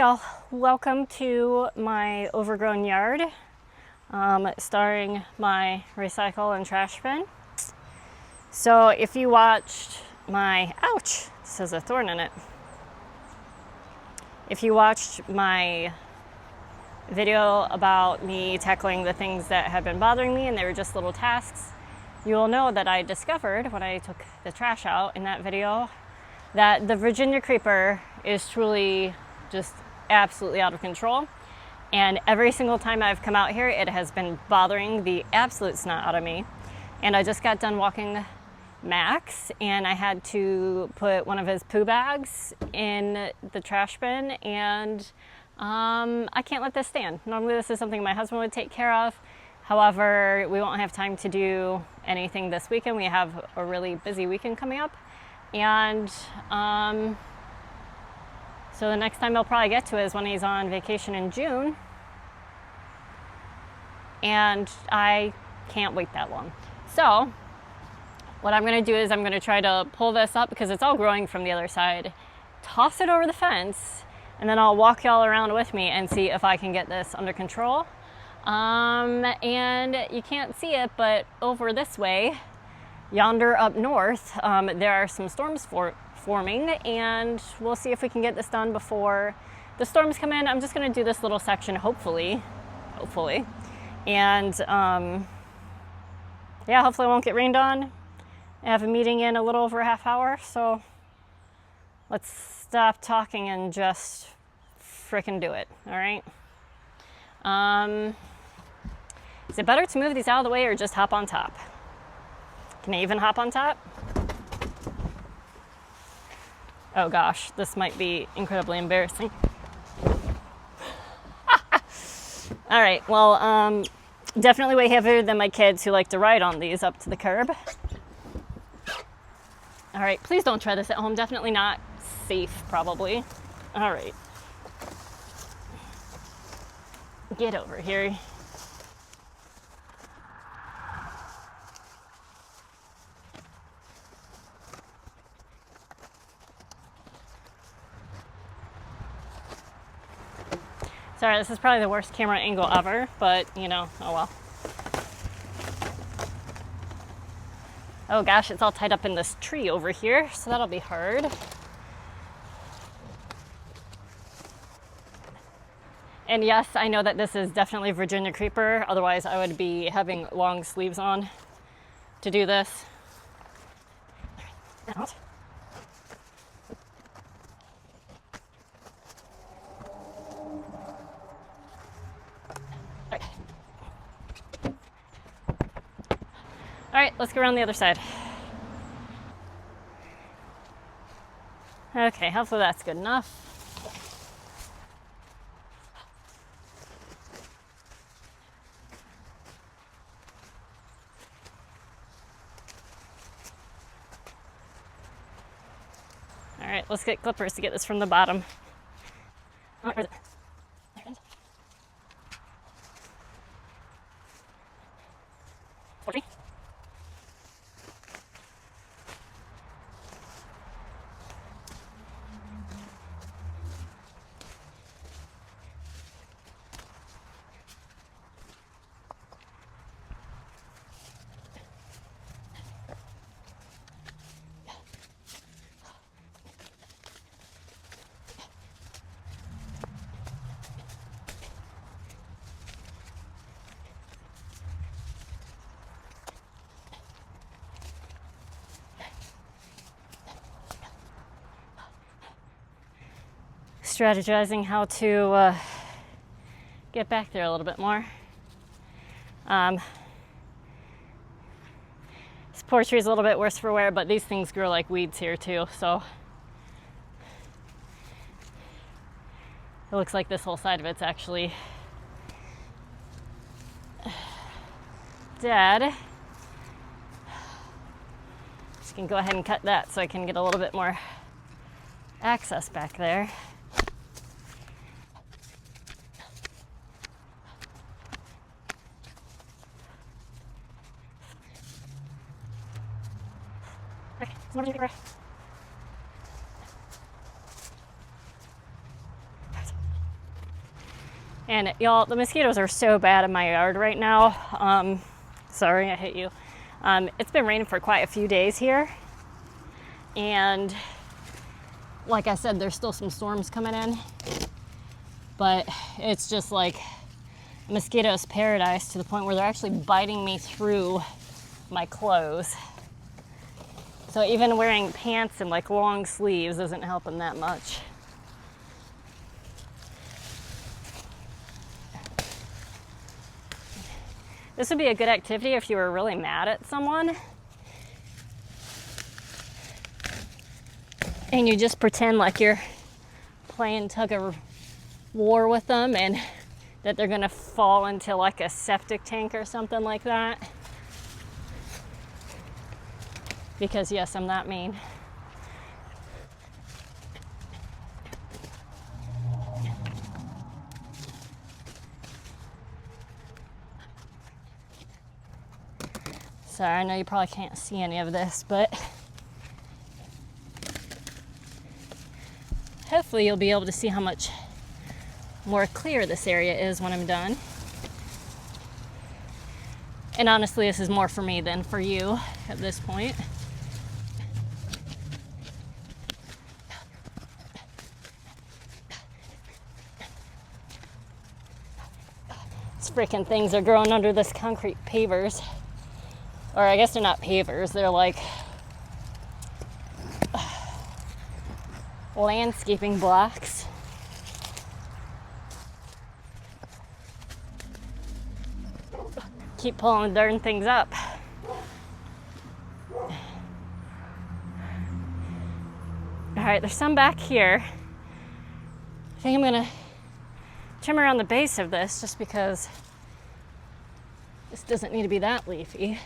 y'all, welcome to my overgrown yard, starring my recycle and trash bin. So if you watched my, ouch, this has a thorn in it. If you watched my video about me tackling the things that have been bothering me and they were just little tasks, you will know that I discovered when I took the trash out in that video that the Virginia creeper is truly just absolutely out of control. And every single time I've come out here, it has been bothering the absolute snot out of me. And I just got done walking Max, and I had to put one of his poo bags in the trash bin, and I can't let this stand. Normally this is something my husband would take care of. However, we won't have time to do anything this weekend. We have a really busy weekend coming up. And so the next time I'll probably get to it is when he's on vacation in June. And I can't wait that long. So what I'm gonna do is I'm gonna try to pull this up because it's all growing from the other side, toss it over the fence, and then I'll walk y'all around with me and see if I can get this under control. And you can't see it, but over this way, yonder up north, there are some storms forming, and we'll see if we can get this done before the storms come in. I'm just going to do this little section, hopefully, and yeah, hopefully I won't get rained on. I have a meeting in a little over a half hour, so let's stop talking and just frickin' do it. All right. Is it better to move these out of the way or just hop on top? Can I even hop on top? Oh gosh, this might be incredibly embarrassing. All right, well, definitely way heavier than my kids who like to ride on these up to the curb. All right, please don't try this at home. Definitely not safe, probably. All right. Get over here. Sorry, this is probably the worst camera angle ever, but you know, oh well. Oh gosh, it's all tied up in this tree over here, so that'll be hard. And yes, I know that this is definitely Virginia creeper, otherwise I would be having long sleeves on to do this. Out. All right, let's go around the other side. Okay, hopefully that's good enough. All right, let's get clippers to get this from the bottom. Oh, where is it? There it is. 40. Strategizing how to get back there a little bit more. This poor tree is a little bit worse for wear, but these things grow like weeds here too, so it looks like this whole side of it's actually dead. Just can go ahead and cut that so I can get a little bit more access back there. Okay, more paper. And y'all, the mosquitoes are so bad in my yard right now. Sorry, I hit you. It's been raining for quite a few days here. And like I said, there's still some storms coming in. But it's just like mosquitoes paradise to the point where they're actually biting me through my clothes. So even wearing pants and like long sleeves isn't helping that much. This would be a good activity if you were really mad at someone and you just pretend like you're playing tug of war with them and that they're gonna fall into like a septic tank or something like that. Because yes, I'm that mean. Sorry, I know you probably can't see any of this, but hopefully you'll be able to see how much more clear this area is when I'm done. And honestly, this is more for me than for you at this point. These freaking things are growing under this concrete pavers. Or I guess they're not pavers, they're like landscaping blocks. Keep pulling the darn things up. Alright, there's some back here. I think I'm gonna trim around the base of this just because this doesn't need to be that leafy.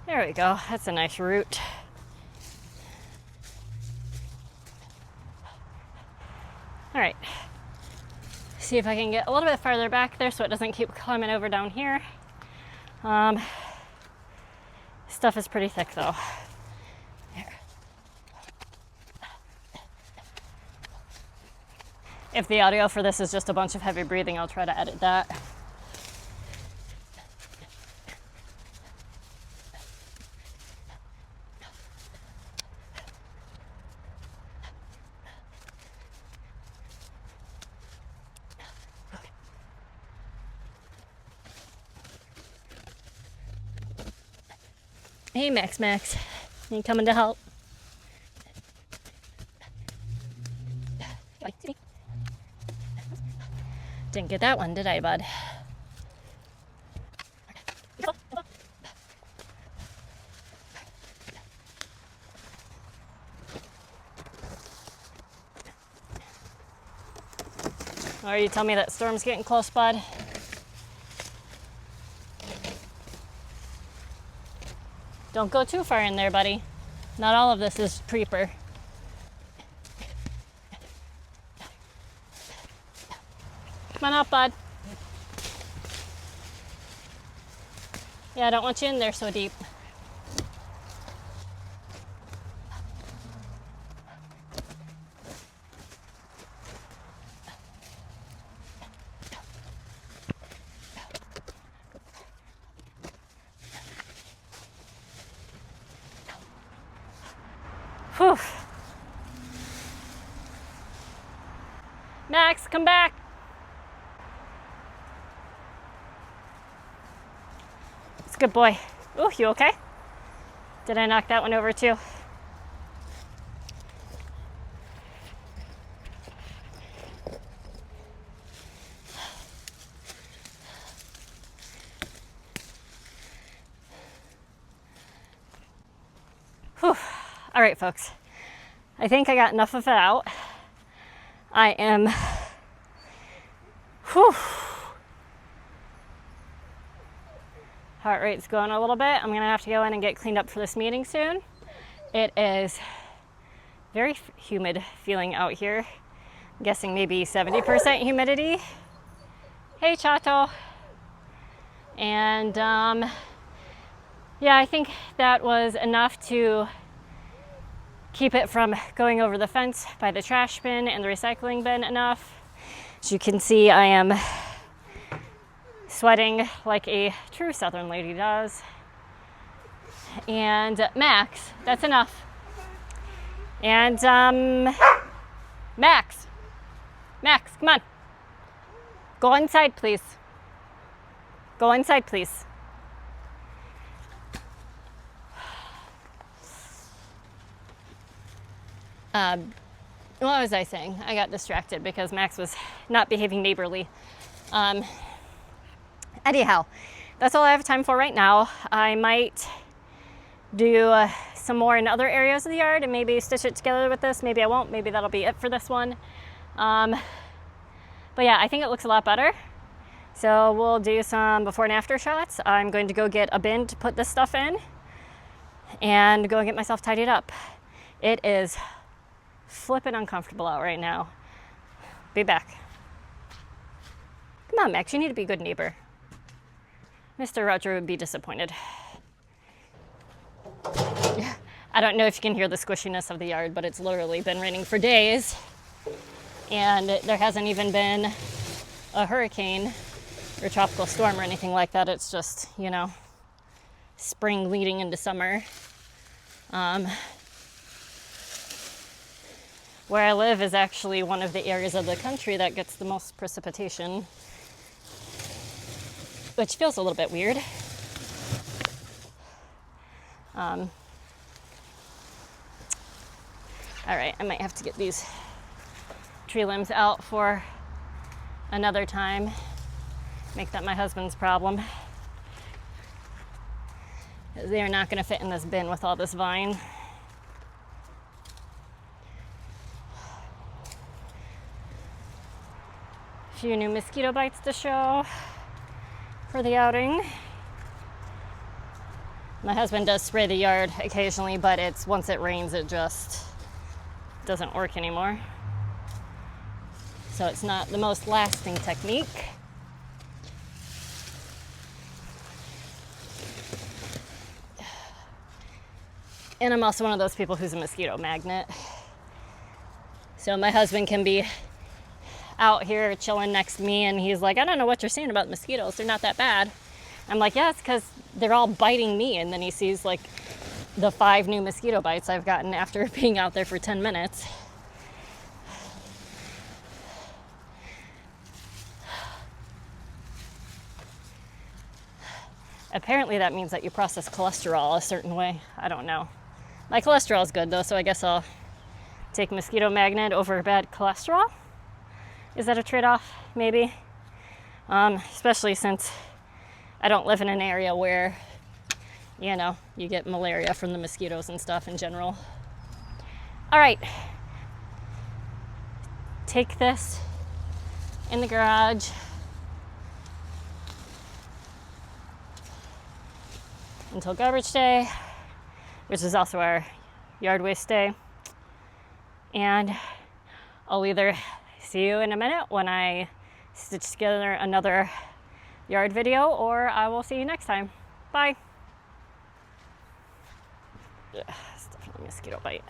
There we go, that's a nice root. All right, see if I can get a little bit farther back there so it doesn't keep climbing over down here. Stuff is pretty thick though. There. If the audio for this is just a bunch of heavy breathing, I'll try to edit that. Hey, Max, you coming to help? Didn't get that one, did I, bud? Or you tell me that storm's getting close, bud? Don't go too far in there, buddy. Not all of this is creeper. Come on out, bud. Yeah, I don't want you in there so deep. Whew. Max, come back. It's a good boy. Oh, you okay? Did I knock that one over too? Whew. All right, folks. I think I got enough of it out. I am, whew. Heart rate's going a little bit. I'm gonna have to go in and get cleaned up for this meeting soon. It is very humid feeling out here. I'm guessing maybe 70% humidity. Hey, Chato. And yeah, I think that was enough to keep it from going over the fence by the trash bin and the recycling bin enough. As you can see, I am sweating like a true Southern lady does. And Max, that's enough. And Max, come on. Go inside, please. Go inside, please. What was I saying? I got distracted because Max was not behaving neighborly. Anyhow, that's all I have time for right now. I might do some more in other areas of the yard and maybe stitch it together with this. Maybe I won't. Maybe that'll be it for this one. But yeah, I think it looks a lot better. So we'll do some before and after shots. I'm going to go get a bin to put this stuff in and go and get myself tidied up. It is flipping uncomfortable out right now. Be back. Come on, Max, you need to be a good neighbor. Mr. Roger would be disappointed. I don't know if you can hear the squishiness of the yard, but it's literally been raining for days. And there hasn't even been a hurricane or tropical storm or anything like that. It's just, you know, spring leading into summer. Where I live is actually one of the areas of the country that gets the most precipitation, which feels a little bit weird. All right, I might have to get these tree limbs out for another time. Make that my husband's problem. They are not going to fit in this bin with all this vine. A few new mosquito bites to show for the outing. My husband does spray the yard occasionally, but it's once it rains, it just doesn't work anymore. So it's not the most lasting technique. And I'm also one of those people who's a mosquito magnet. So my husband can be out here chilling next to me and he's like, I don't know what you're saying about mosquitoes. They're not that bad. I'm like, yeah, it's because they're all biting me. And then he sees like the 5 new mosquito bites I've gotten after being out there for 10 minutes. Apparently that means that you process cholesterol a certain way. I don't know. My cholesterol is good though, so I guess I'll take mosquito magnet over bad cholesterol. Is that a trade-off? Maybe. Especially since I don't live in an area where, you know, you get malaria from the mosquitoes and stuff in general. All right. Take this in the garage. Until garbage day, which is also our yard waste day. And I'll either see you in a minute when I stitch together another yard video, or I will see you next time. Bye. Ugh, it's definitely a mosquito bite.